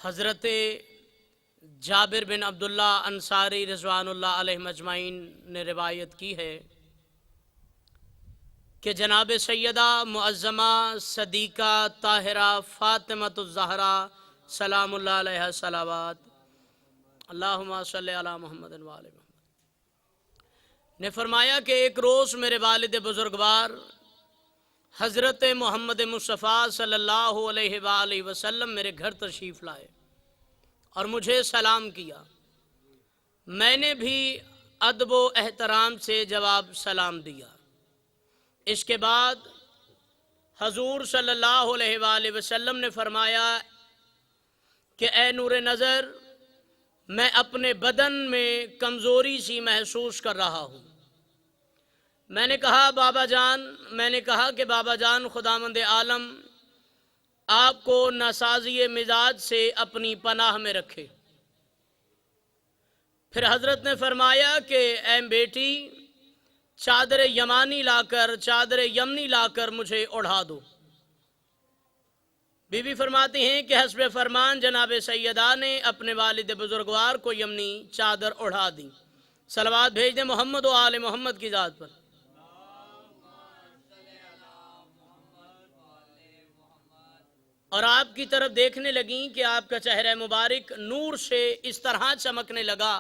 حضرت جابر بن عبداللہ انصاری رضوان اللہ علیہ مجمعین نے روایت کی ہے کہ جناب سیدہ معظمہ صدیقہ طاہرہ فاطمۃ الزہرا سلام اللہ علیہ صلوات اللہم صلی علی محمد و آل محمد نے فرمایا کہ ایک روز میرے والد بزرگوار حضرت محمد مصطفیٰ صلی اللہ علیہ وآلہ وسلم میرے گھر تشریف لائے اور مجھے سلام کیا۔ میں نے بھی ادب و احترام سے جواب سلام دیا۔ اس کے بعد حضور صلی اللہ علیہ وآلہ وسلم نے فرمایا کہ اے نور نظر، میں اپنے بدن میں کمزوری سی محسوس کر رہا ہوں۔ میں نے کہا کہ بابا جان خداوند عالم آپ کو ناسازی مزاج سے اپنی پناہ میں رکھے۔ پھر حضرت نے فرمایا کہ اے بیٹی، چادر یمنی لا کر مجھے اڑھا دو۔ بی بی فرماتی ہیں کہ حسب فرمان جناب سیدہ نے اپنے والد بزرگوار کو یمنی چادر اڑھا دی۔ صلوات بھیج دیں محمد و آل محمد کی ذات پر۔ اور آپ کی طرف دیکھنے لگیں کہ آپ کا چہرہ مبارک نور سے اس طرح چمکنے لگا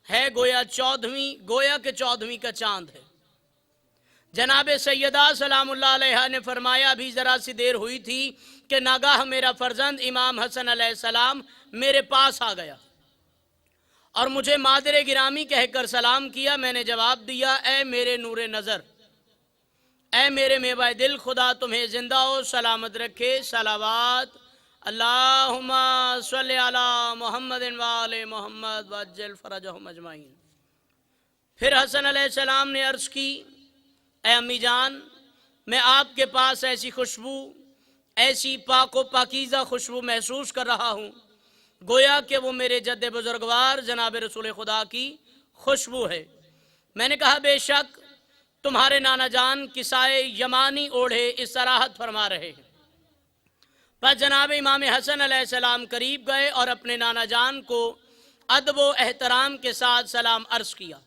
ہے گویا کہ 14ویں کا چاند ہے۔ جناب سیدہ سلام اللہ علیہ نے فرمایا ابھی ذرا سی دیر ہوئی تھی کہ ناگاہ میرا فرزند امام حسن علیہ السلام میرے پاس آ گیا اور مجھے مادر گرامی کہہ کر سلام کیا۔ میں نے جواب دیا، اے میرے نور نظر، اے میرے میوہ دل، خدا تمہیں زندہ و سلامت رکھے۔ صلوات اللہم صلی علی محمد و آل محمد وعجل فرجہم اجمعین۔ پھر حسن علیہ السلام نے عرض کی، اے امی جان، میں آپ کے پاس ایسی پاک و پاکیزہ خوشبو محسوس کر رہا ہوں گویا کہ وہ میرے جد بزرگوار جناب رسول خدا کی خوشبو ہے۔ میں نے کہا بے شک تمہارے نانا جان کسائے یمانی اوڑھے استراحت فرما رہے ہیں۔ پس جناب امام حسن علیہ السلام قریب گئے اور اپنے نانا جان کو ادب و احترام کے ساتھ سلام عرض کیا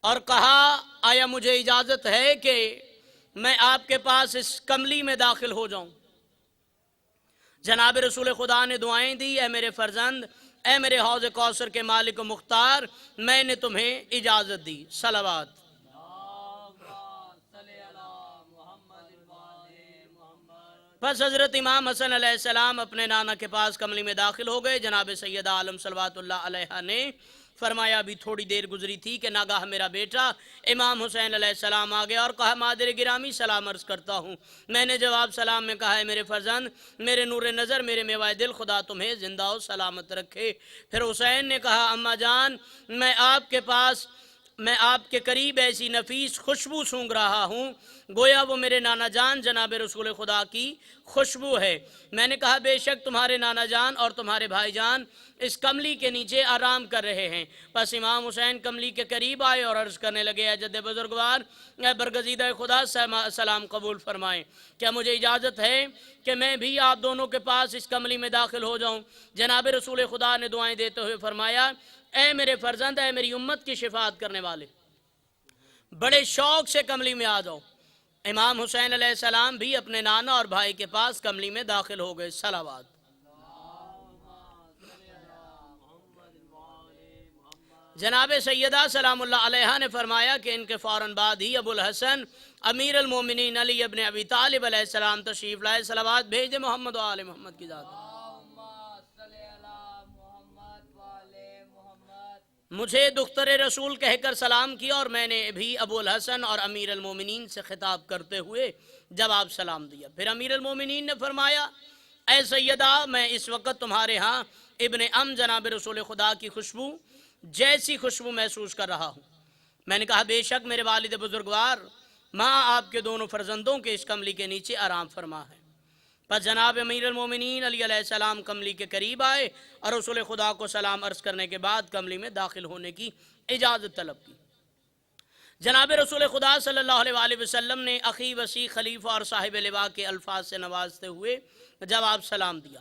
اور کہا، آیا مجھے اجازت ہے کہ میں آپ کے پاس اس کملی میں داخل ہو جاؤں؟ جناب رسول خدا نے دعائیں دی، اے میرے فرزند، اے میرے حوض کوثر کے مالک و مختار، میں نے تمہیں اجازت دی۔ صلوات۔ پس حضرت امام حسن علیہ السلام اپنے نانا کے پاس کملی میں داخل ہو گئے۔ جناب سیدہ عالم صلوات اللہ علیہ نے فرمایا ابھی تھوڑی دیر گزری تھی کہ ناگاہ میرا بیٹا امام حسین علیہ السلام آ گیا اور کہا، مادر گرامی سلام عرض کرتا ہوں۔ میں نے جواب سلام میں کہا، ہے میرے فرزند، میرے نور نظر، میرے میوہ دل، خدا تمہیں زندہ و سلامت رکھے۔ پھر حسین نے کہا، اماں جان، میں آپ کے قریب ایسی نفیس خوشبو سونگ رہا ہوں گویا وہ میرے نانا جان جناب رسول خدا کی خوشبو ہے۔ میں نے کہا بے شک تمہارے نانا جان اور تمہارے بھائی جان اس کملی کے نیچے آرام کر رہے ہیں۔ پس امام حسین کملی کے قریب آئے اور عرض کرنے لگے، اے جد بزرگوار، اے برگزیدہ خدا، سلام قبول فرمائیں۔ کیا مجھے اجازت ہے کہ میں بھی آپ دونوں کے پاس اس کملی میں داخل ہو جاؤں؟ جناب رسول خدا نے دعائیں دیتے ہوئے فرمایا، اے میرے فرزند، اے میری امت کی شفاعت کرنے والے، بڑے شوق سے کملی میں آ جاؤ۔ امام حسین علیہ السلام بھی اپنے نانا اور بھائی کے پاس کملی میں داخل ہو گئے۔ صلوات۔ جناب سیدہ سلام اللہ علیہ نے فرمایا کہ ان کے فوراً بعد ہی ابو الحسن امیر المومنین علی ابن ابی طالب علیہ السلام تشریف لائے۔ صلوات بھیج دے محمد و آل محمد کی ذات۔ مجھے دختر رسول کہہ کر سلام کیا اور میں نے بھی ابو الحسن اور امیر المومنین سے خطاب کرتے ہوئے جواب سلام دیا۔ پھر امیر المومنین نے فرمایا، اے سیدہ، میں اس وقت تمہارے ہاں ابن جناب رسول خدا کی خوشبو جیسی خوشبو محسوس کر رہا ہوں۔ میں نے کہا بے شک میرے والد بزرگوار، ماں آپ کے دونوں فرزندوں کے اس کملی کے نیچے آرام فرما ہے۔ پس جناب امیر المومنین علی علیہ السلام کملی کے قریب آئے اور رسول خدا کو سلام عرض کرنے کے بعد کملی میں داخل ہونے کی اجازت طلب کی۔ جناب رسول خدا صلی اللہ علیہ وآلہ وسلم نے اخی وسیع خلیفہ اور صاحب لواء کے الفاظ سے نوازتے ہوئے جواب سلام دیا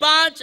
5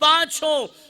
5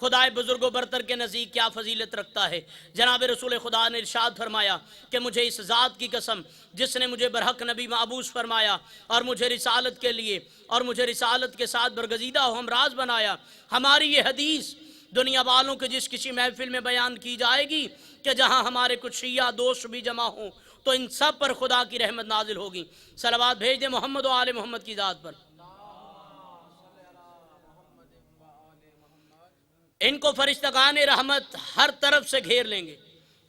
خدائے بزرگ و برتر کے نزدیک کیا فضیلت رکھتا ہے۔ جناب رسول خدا نے ارشاد فرمایا کہ مجھے اس ذات کی قسم جس نے مجھے برحق نبی معبوس فرمایا اور مجھے رسالت کے لیے اور مجھے رسالت کے ساتھ برگزیدہ و ہمراز بنایا، ہماری یہ حدیث دنیا والوں کے جس کسی محفل میں بیان کی جائے گی کہ جہاں ہمارے کچھ شیعہ دوست بھی جمع ہوں تو ان سب پر خدا کی رحمت نازل ہوگی۔ صلوات بھیج دیں محمد و آل محمد کی ذات پر۔ ان کو فرشتگان رحمت ہر طرف سے گھیر لیں گے،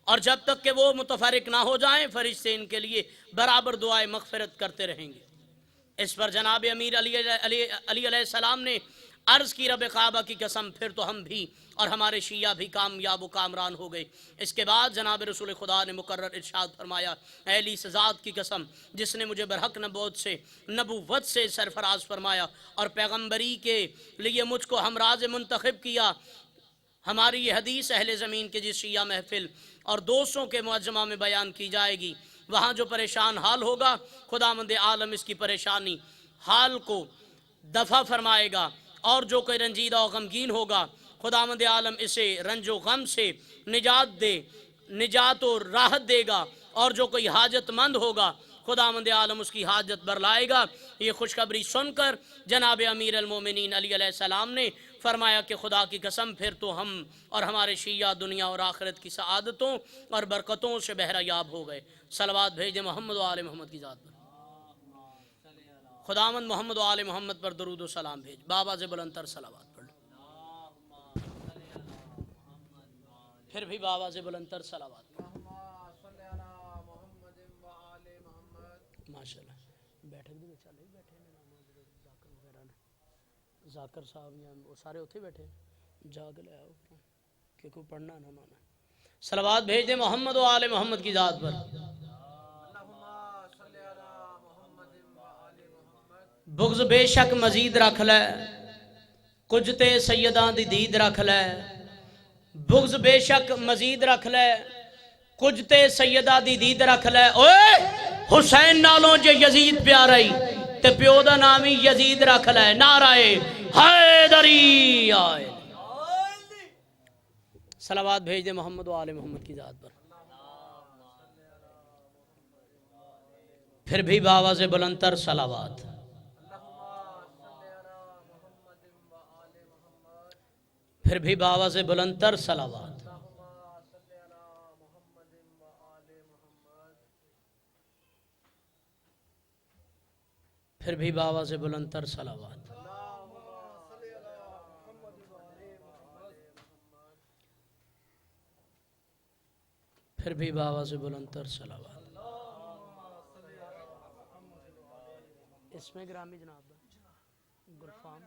اور جب تک کہ وہ متفرق نہ ہو جائیں فرشتے ان کے لیے برابر دعائے مغفرت کرتے رہیں گے۔ اس پر جناب امیر علی علیہ السلام نے عرض کی رب کعبہ کی قسم پھر تو ہم بھی اور ہمارے شیعہ بھی کامیاب و کامران ہو گئے۔ اس کے بعد جناب رسول خدا نے مقرر ارشاد فرمایا، اے علی اس ذات کی قسم جس نے مجھے برحق نبوت سے سرفراز فرمایا اور پیغمبری کے لیے مجھ کو ہمراز منتخب کیا، ہماری یہ حدیث اہل زمین کے جس شیعہ محفل اور دوستوں کے معجمہ میں بیان کی جائے گی، وہاں جو پریشان حال ہوگا خداوند عالم اس کی پریشانی حال کو دفع فرمائے گا، اور جو کوئی رنجیدہ و غمگین ہوگا خداوند عالم اسے رنج و غم سے نجات و راحت دے گا، اور جو کوئی حاجت مند ہوگا خداوند عالم اس کی حاجت برلائے گا۔ یہ خوشخبری سن کر جناب امیر المومنین علی علیہ السلام نے فرمایا کہ خدا کی قسم پھر تو ہم اور ہمارے شیعہ دنیا اور آخرت کی سعادتوں اور برکتوں سے بہرہ یاب ہو گئے۔ صلوات بھیجیں محمد و آل محمد کی ذات پر۔ خداوند محمد و آل محمد پر درود و سلام بھیج، بابا سے بلند تر صلوات پڑھ لو، پھر بھی بابا سے بلند تر صلوات پڑھ۔ ماشاءاللہ بیٹھے بھی چلے بیٹھے ذاکر وغیرہ نے، ذاکر صاحب یا وہ سارے اتھے بیٹھے جا کے لے آؤ کہ کوئی پڑھنا نہ مانا۔ صلوات بھیج دیں محمد و آل محمد کی ذات پر۔ بغض بے شک مزید رکھ لے، کچھ تے سیداں دی دید رکھ لے۔ بغض بے شک مزید رکھ لے، کچھ تے سیدہ دی دید رکھ لے۔ اوے حسین نالوں جے یزید پیارائی تے پیو دا نامی یزید رکھ لے۔ نعرہ حیدری آئے۔ صلوات بھیج دے محمد و آل محمد کی ذات پر۔ پھر بھی باواز بلند تر صلوات۔ پھر بھی باواز بلند تر صلوات۔ پھر بھی باواز بلند تر صلوات۔ پھر بھی باواز بلند تر صلوات۔ اس میں گرامی جناب گلفام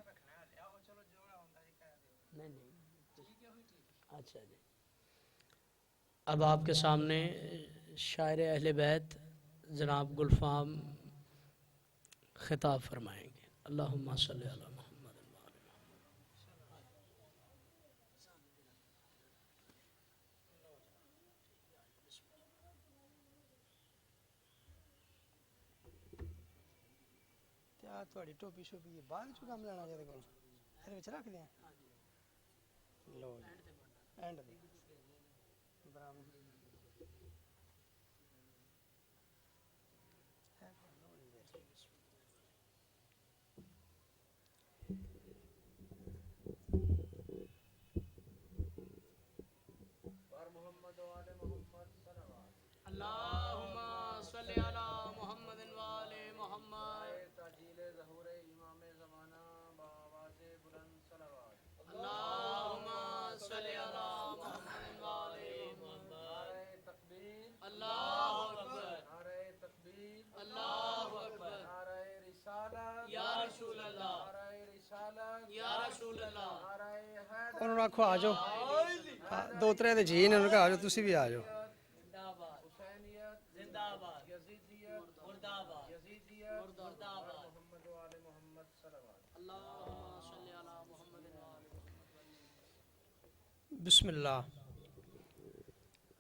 نہیں اچھا جی۔ اب آپ کے سامنے شاعر اہل بیت جناب گلفام خطاب فرمائیں گے۔ اللہم صلی علی محمد۔ تھوڑی ٹوپی شوپی بعد چ کام لینا چاہتے کو پھر وچ رکھ دیں لو اینڈ دی برام محمد و آل محمد صلوات اللہم صلی علی محمد و آل محمد۔ تاجیل ظہور امام زمانہ بآواز بلند صلوات۔ اللہم صلی علی محمد و آل محمد۔ نعرہ تکبیر اللہ اکبر، نعرہ تکبیر اللہ اکبر، نعرہ رسالت یا رسول اللہ، نعرہ رسالت یا رسول اللہ۔ نعرہ حیدر۔ انہوں نے آکھو آجو دو ترے دے جی نے انہوں نے کہا آجو تسی بھی آجو۔ حسینیت زندہ باد، یزیدیت مردہ باد، یزیدیت مردہ باد۔ محمد و آل محمد صلوات۔ اللہم صلی علی محمد و آل محمد۔ بسم اللہ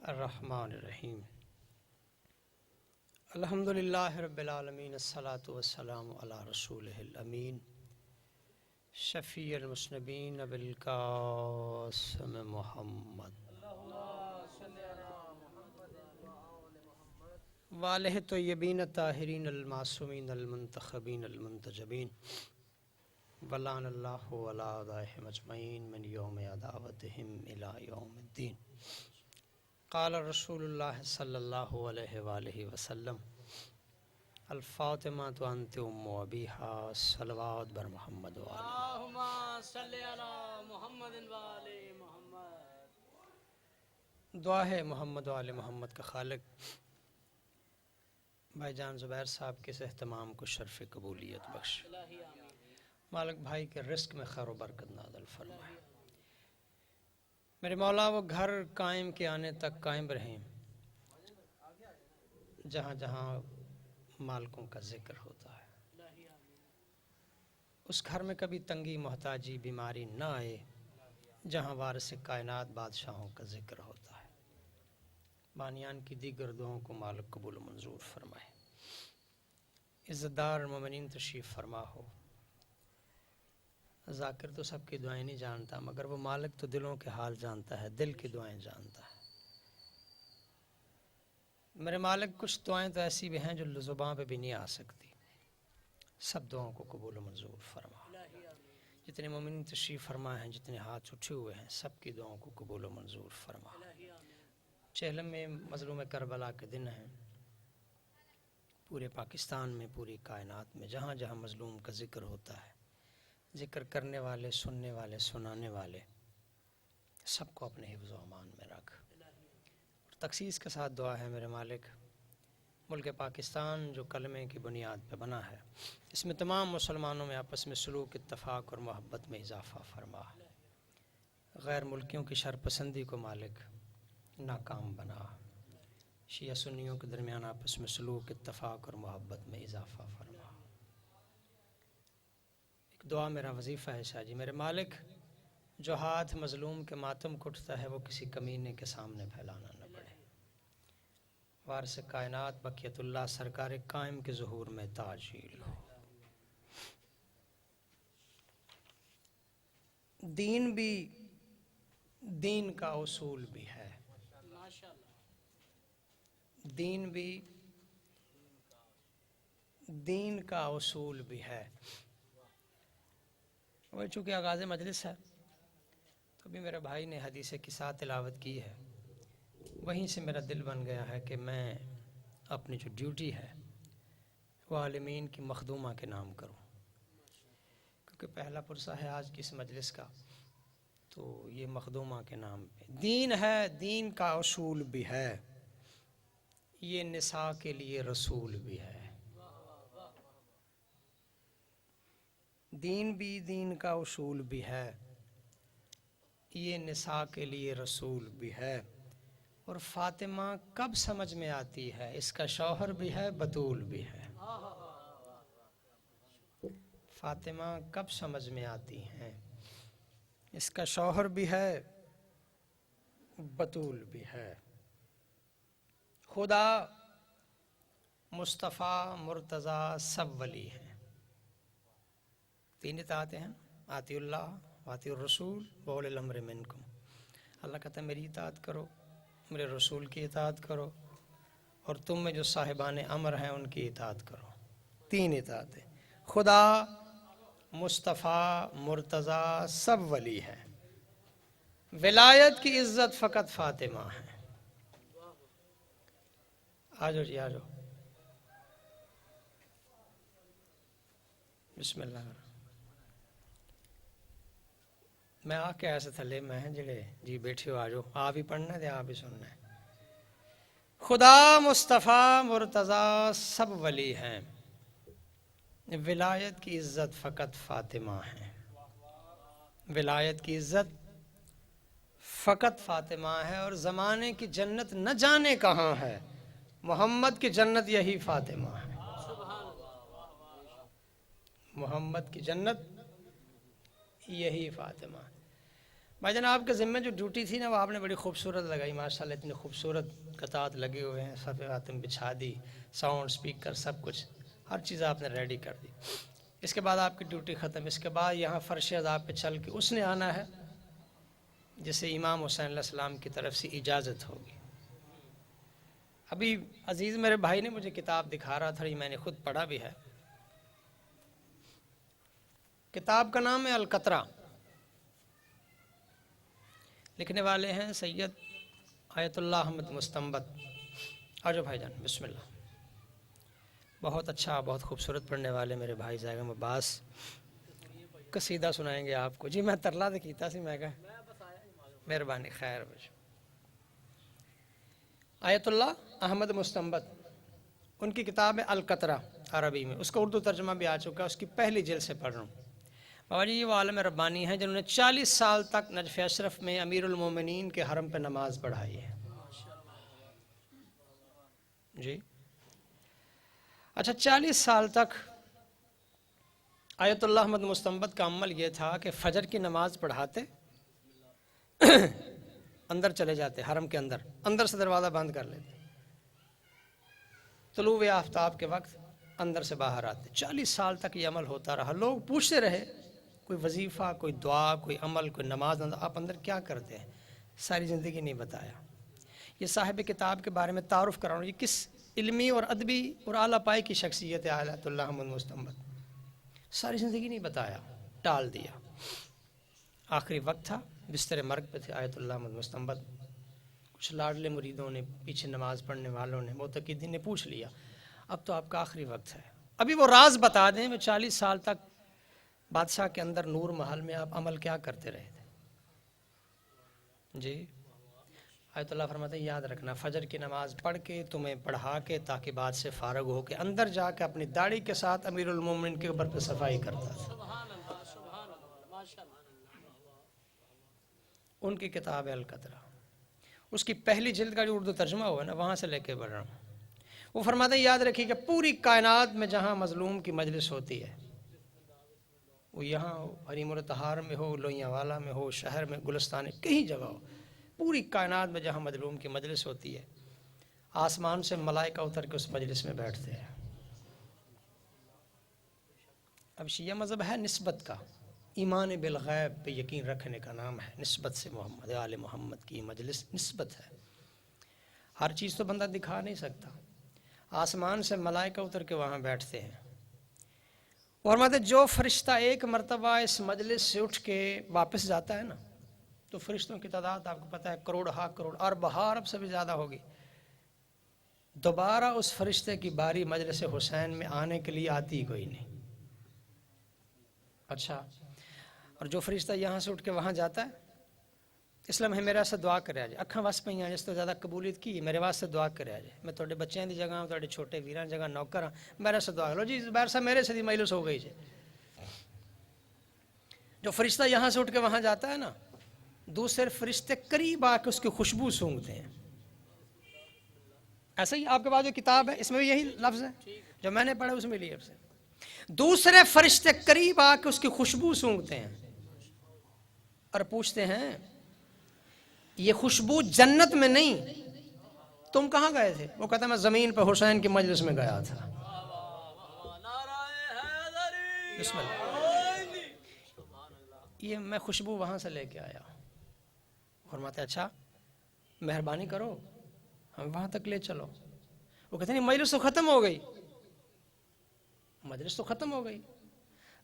الرحمن الرحیم۔ الحمدللہ رب العالمین، الصلاة والسلام علی رسولہ الامین شفیع المذنبین ابوالقاسم محمد والہ طیبین الطاہرین المعصومین المنتخبین المنتجبین ولعن اللہ علی اعدائہم اجمعین من یوم عداوتہم الی یوم الدین۔ قال رسول اللہ صلی اللہ علیہ وآلہ وسلم الفاطمہ تو انت ام ابیہا صلوات بر محمد وآلہ۔ اللہم صلی علی محمد وآل محمد۔ دعا ہے محمد وآل محمد کا خالق بھائی جان زبیر صاحب کے اس اہتمام کو شرف قبولیت بخش، الہی آمین۔ مالک بھائی کے رزق میں خیر و برکت نازل فرمائے۔ میرے مولا وہ گھر قائم کے آنے تک قائم رہیں جہاں جہاں مالکوں کا ذکر ہوتا ہے، الہی آمین۔ اس گھر میں کبھی تنگی محتاجی بیماری نہ آئے جہاں وارث کائنات بادشاہوں کا ذکر ہوتا ہے۔ بانیان کی دیگر دعاؤں کو مالک قبول و منظور فرمائے۔ عزت دار مومنین تشریف فرما ہو۔ ذاکر تو سب کی دعائیں نہیں جانتا، مگر وہ مالک تو دلوں کے حال جانتا ہے، دل کی دعائیں جانتا ہے۔ میرے مالک کچھ دعائیں تو ایسی بھی ہیں جو زباں پہ بھی نہیں آ سکتی، سب دعاؤں کو قبول و منظور فرما۔ الہی آمین۔ جتنے مومنین تشریف فرما ہیں، جتنے ہاتھ اٹھے ہوئے ہیں، سب کی دعاؤں کو قبول و منظور فرما۔ الہی آمین۔ چہلم میں مظلوم کربلا کے دن ہیں، پورے پاکستان میں، پوری کائنات میں جہاں جہاں مظلوم کا ذکر ہوتا ہے، ذکر کرنے والے، سننے والے، سنانے والے، سب کو اپنے حفظ و امان میں رکھ۔ اور تخصیص کے ساتھ دعا ہے میرے مالک، ملک پاکستان جو کلمے کی بنیاد پہ بنا ہے، اس میں تمام مسلمانوں میں آپس میں سلوک، اتفاق اور محبت میں اضافہ فرما۔ غیر ملکیوں کی شرپسندی کو مالک ناکام بنا۔ شیعہ سنیوں کے درمیان آپس میں سلوک، اتفاق اور محبت میں اضافہ فرما۔ ایک دعا میرا وظیفہ ہے شاہ جی، میرے مالک جو ہاتھ مظلوم کے ماتم کو اٹھتا ہے وہ کسی کمینے کے سامنے پھیلانا نہ پڑے۔ وارث کائنات بقیت اللہ سرکار قائم کے ظہور میں تعجیل ہو۔ دین بھی دین کا اصول بھی ہے، ماشاءاللہ۔ دین بھی دین کا اصول بھی ہے۔ وہ چونکہ آغاز مجلس ہے تو بھی میرے بھائی نے حدیث قصہ تلاوت کی ہے، وہیں سے میرا دل بن گیا ہے کہ میں اپنی جو ڈیوٹی ہے وہ عالمین کی مخدومہ کے نام کروں، کیونکہ پہلا پرسہ ہے آج کی اس مجلس کا، تو یہ مخدومہ کے نام پہ دین ہے، دین کا اصول بھی ہے، یہ نساء کے لیے رسول بھی ہے۔ دین بھی دین کا اصول بھی ہے، یہ نساء کے لیے رسول بھی ہے۔ اور فاطمہ کب سمجھ میں آتی ہے، اس کا شوہر بھی ہے، بطول بھی ہے۔ فاطمہ کب سمجھ میں آتی ہیں، اس کا شوہر بھی ہے، بطول بھی ہے۔ خدا، مصطفیٰ، مرتضیٰ سب ولی ہیں۔ تین اطاعتیں ہیں، آتی اللہ واتی الرسول وأولی الامر منکم۔ اللہ کہتا ہے میری اطاعت کرو، میرے رسول کی اطاعت کرو، اور تم میں جو صاحبان امر ہیں ان کی اطاعت کرو۔ تین اطاعتیں، خدا، مصطفیٰ، مرتضیٰ سب ولی ہیں۔ ولایت کی عزت فقط فاطمہ ہے۔ آجو جی آجو، بسم اللہ الرحمن الرحیم۔ میں آ کے ایسے تھلے میں ہیں جڑے جی بیٹھے ہو، آجو آپ ہی پڑھنا ہے تو آپ ہی سننا ہے۔ خدا، مصطفیٰ، مرتضیٰ سب ولی ہیں، ولایت کی عزت فقط فاطمہ ہے۔ ولایت کی عزت فقط فاطمہ ہے، اور زمانے کی جنت نہ جانے کہاں ہے، محمد کی جنت یہی فاطمہ ہے۔ محمد کی جنت یہی فاطمہ ہے۔ بھائی جان آپ کے ذمہ جو ڈیوٹی تھی نا وہ آپ نے بڑی خوبصورت لگائی، ماشاءاللہ اتنے خوبصورت قطعات لگے ہوئے ہیں، صف خاتم بچھا دی، ساؤنڈ سپیکر سب کچھ، ہر چیز آپ نے ریڈی کر دی۔ اس کے بعد آپ کی ڈیوٹی ختم. اس کے بعد یہاں فرش عذاب پہ چل کے اس نے آنا ہے جسے امام حسین علیہ السلام کی طرف سے اجازت ہوگی. ابھی عزیز میرے بھائی نے مجھے کتاب دکھا رہا تھا, یہ میں نے خود پڑھا بھی ہے. کتاب کا نام ہے القطرہ, لکھنے والے ہیں سید آیت اللہ احمد مستنبط. آجو بھائی جان, بسم اللہ. بہت اچھا, بہت خوبصورت پڑھنے والے میرے بھائی زیگم عباس قصیدہ سنائیں گے آپ کو. جی میں ترلا تو کیتا سی, میں کہا مہربانی, خیر. آیت اللہ احمد مستنبط, ان کی کتاب ہے القطرہ عربی میں, اس کا اردو ترجمہ بھی آ چکا ہے, اس کی پہلی جلد سے پڑھ رہا ہوں. بابا جی یہ وہ عالم ربانی ہیں جنہوں نے 40 سال تک نجف اشرف میں امیر المومنین کے حرم پہ نماز پڑھائی ہے. جی اچھا, 40 سال تک آیت اللہ احمد مستنبط کا عمل یہ تھا کہ فجر کی نماز پڑھاتے اندر چلے جاتے, حرم کے اندر سے دروازہ بند کر لیتے, طلوع آفتاب کے وقت اندر سے باہر آتے. 40 سال تک یہ عمل ہوتا رہا. لوگ پوچھتے رہے, کوئی وظیفہ, کوئی دعا, کوئی عمل, کوئی نماز, آپ اندر کیا کرتے ہیں؟ ساری زندگی نہیں بتایا. یہ صاحب کتاب کے بارے میں تعارف کراؤں, یہ کس علمی اور ادبی اور اعلیٰ پائے کی شخصیت ہے آیت اللہ احمد مستنبط. ساری زندگی نہیں بتایا, ٹال دیا. آخری وقت تھا, بستر مرگ پہ تھے آیت اللہ احمد مستنبط. کچھ لاڈلے مریدوں نے, پیچھے نماز پڑھنے والوں نے, معتقدین نے پوچھ لیا, اب تو آپ کا آخری وقت ہے, ابھی وہ راز بتا دیں. میں 40 سال تک بادشاہ کے اندر نور محل میں آپ عمل کیا کرتے رہے تھے؟ جی آیت اللہ فرماتے ہیں یاد رکھنا, فجر کی نماز پڑھ کے, تمہیں پڑھا کے, تاکہ بعد سے فارغ ہو کے اندر جا کے اپنی داڑھی کے ساتھ امیر المومنین کے اوپر پہ صفائی کرتا تھا. ان کی کتاب ہے القطرہ, اس کی پہلی جلد کا جو اردو ترجمہ ہوا ہے نا, وہاں سے لے کے بڑھ رہا ہوں. وہ فرماتے ہیں یاد رکھیے کہ پوری کائنات میں جہاں مظلوم کی مجلس ہوتی ہے, وہ یہاں ہو, حریم الطہار میں ہو, لوہیاں والا میں ہو, شہر میں, گلستان, کہیں جگہ ہو, پوری کائنات میں جہاں مظلوم کی مجلس ہوتی ہے, آسمان سے ملائکہ اتر کے اس مجلس میں بیٹھتے ہیں. اب شیعہ مذہب ہے نسبت کا, ایمان بالغیب پہ یقین رکھنے کا نام ہے. نسبت سے محمد, آل محمد کی مجلس نسبت ہے. ہر چیز تو بندہ دکھا نہیں سکتا. آسمان سے ملائکہ اتر کے وہاں بیٹھتے ہیں. اور مطلب جو فرشتہ ایک مرتبہ اس مجلس سے اٹھ کے واپس جاتا ہے نا, تو فرشتوں کی تعداد آپ کو پتہ ہے کروڑ ہا کروڑ, اور بہار سے بھی زیادہ ہوگی. دوبارہ اس فرشتے کی باری مجلس حسین میں آنے کے لیے آتی ہی کوئی نہیں. اچھا, اور جو فرشتہ یہاں سے اٹھ کے وہاں جاتا ہے, اس لیے میرے واسطے دعا کرے جائے. اکھاں وس پہ جس تو زیادہ قبولیت کی, میرے واسطے دعا کرے جائے. میں تھوڑے بچیاں دی جگہ ہوں, تھوڑے چھوٹے ویراں جگہ نوکر ہاں, میرے سے دعا کرو. جی زبیر صاحب میرے سے دی مجلس ہو گئی جی. جو فرشتہ یہاں سے اٹھ کے وہاں جاتا ہے نا, دوسرے فرشتے قریب آ کے اس کی خوشبو سونگھتے ہیں. ایسا ہی آپ کے پاس جو کتاب ہے اس میں بھی یہی لفظ ہے جو میں نے پڑھا, اس میں لفظ ہے. دوسرے فرشتے قریب آ کے اس کی خوشبو سونگھتے ہیں اور پوچھتے ہیں یہ خوشبو جنت میں نہیں, تم کہاں گئے تھے؟ وہ کہتا ہے میں زمین پہ حسین کی مجلس میں گیا تھا. بسم اللہ. یہ میں خوشبو وہاں سے لے کے آیا. فرماتے ہیں اچھا مہربانی کرو, ہم وہاں تک لے چلو. وہ کہتے ہیں مجلس تو ختم ہو گئی. مجلس تو ختم ہو گئی,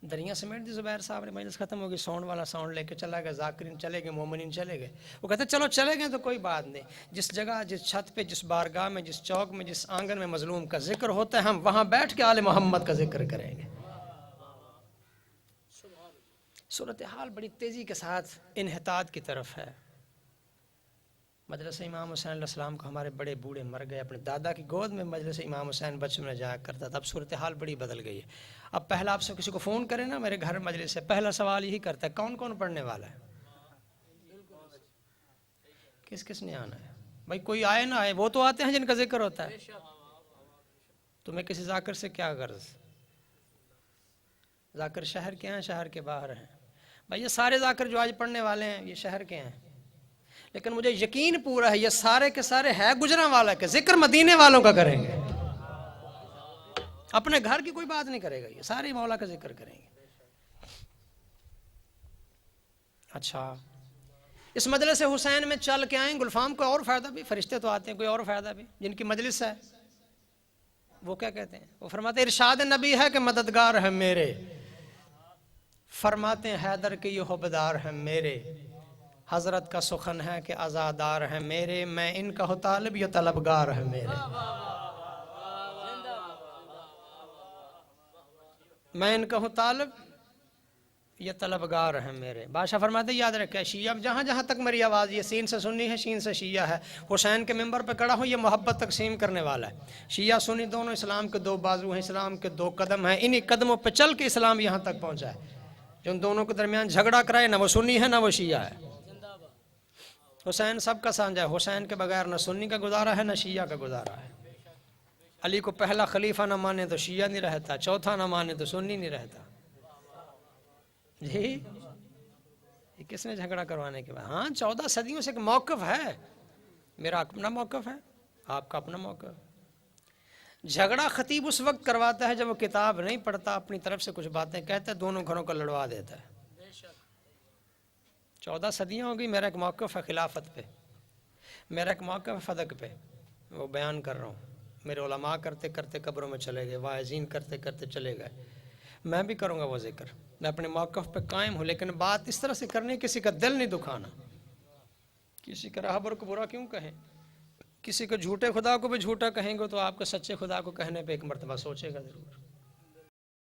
دریا سمیٹ دی زبیر صاحب نے, مجلس ختم ہو گئی. ساؤنڈ والا ساؤنڈ لے کے چلا گیا, ذاکرین چلے گئے, مومنین چلے گئے. وہ کہتے ہیں چلو چلے گئے تو کوئی بات نہیں, جس جگہ, جس چھت پہ, جس بارگاہ میں, جس چوک میں, جس آنگن میں مظلوم کا ذکر ہوتا ہے, ہم وہاں بیٹھ کے آل محمد کا ذکر کریں گے. صورتحال بڑی تیزی کے ساتھ انحطاط کی طرف ہے. مجلس امام حسین علیہ السلام کو ہمارے بڑے بوڑھے مر گئے, اپنے دادا کی گود میں مجلس امام حسین بچپن میں جایا کرتا تھا. اب صورتحال بڑی بدل گئی ہے. اب پہلا آپ سے کسی کو فون کرے نا میرے گھر مجلس سے, پہلا سوال یہی کرتا ہے کون کون پڑھنے والا ہے, کس کس نے آنا ہے. بھائی کوئی آئے نہ آئے, وہ تو آتے ہیں جن کا ذکر ہوتا ہے. تمہیں کسی ذاکر سے کیا غرض؟ ذاکر شہر کے ہیں, شہر کے باہر ہیں. بھائی یہ سارے ذاکر جو آج پڑھنے والے ہیں یہ شہر کے ہیں, لیکن مجھے یقین پورا ہے یہ سارے کے سارے ہے گجراں والا کے ذکر مدینے والوں کا کریں گے. اپنے گھر کی کوئی بات نہیں کرے گا، یہ سارے مولا کا ذکر کریں گے۔ اچھا، اس مجلس حسین میں چل کے آئیں گلفام، کوئی اور فائدہ بھی، فرشتے تو آتے ہیں، کوئی اور فائدہ بھی، جن کی مجلس ہے وہ کیا کہتے ہیں؟ وہ فرماتے ہیں ارشاد نبی ہے کہ مددگار ہیں میرے، فرماتے ہیں حیدر کے یہ حبدار ہیں میرے، حضرت کا سخن ہے کہ عزادار ہیں میرے، میں ان کا ہو طالب یہ طلبگار ہیں میرے، میں ان کا ہوں طالب یہ طلبگار ہیں میرے۔ بادشاہ فرماتے یاد رکھے شیعہ جہاں جہاں تک میری آواز، یہ سین سے سنی ہے، شین سے شیعہ ہے، حسین کے ممبر پہ کھڑا ہوں، یہ محبت تقسیم کرنے والا ہے۔ شیعہ سنی دونوں اسلام کے دو بازو ہیں، اسلام کے دو قدم ہیں، انہی قدموں پہ چل کے اسلام یہاں تک پہنچا ہے۔ جو ان دونوں کے درمیان جھگڑا کرائے، نہ وہ سنی ہے نہ وہ شیعہ ہے۔ حسین سب کا سانجا ہے، حسین کے بغیر نہ سنی کا گزارا ہے نہ شیعہ کا گزارا ہے۔ علی کو پہلا خلیفہ نہ مانے تو شیعہ نہیں رہتا، چوتھا نہ مانے تو سنی نہیں رہتا۔ جی یہ کس نے جھگڑا کروانے کے بعد؟ ہاں 14 صدیوں سے ایک موقف ہے، میرا اپنا موقف ہے، آپ کا اپنا موقف۔ جھگڑا خطیب اس وقت کرواتا ہے جب وہ کتاب نہیں پڑھتا، اپنی طرف سے کچھ باتیں کہتا ہے، دونوں گھروں کو لڑوا دیتا ہے۔ 14 صدیاں ہو گئی، میرا ایک موقف ہے خلافت پہ، میرا ایک موقف ہے فدق پہ، وہ بیان کر رہا ہوں۔ میرے علماء کرتے کرتے قبروں میں چلے گئے، واعظین کرتے کرتے چلے گئے، میں بھی کروں گا وہ ذکر، میں اپنے موقف پہ قائم ہوں، لیکن بات اس طرح سے کرنی کسی کا دل نہیں دکھانا، کسی کا راہبر کو برا کیوں کہیں، کسی کو جھوٹے خدا کو بھی جھوٹا کہیں گے تو آپ کو سچے خدا کو کہنے پہ ایک مرتبہ سوچے گا ضرور۔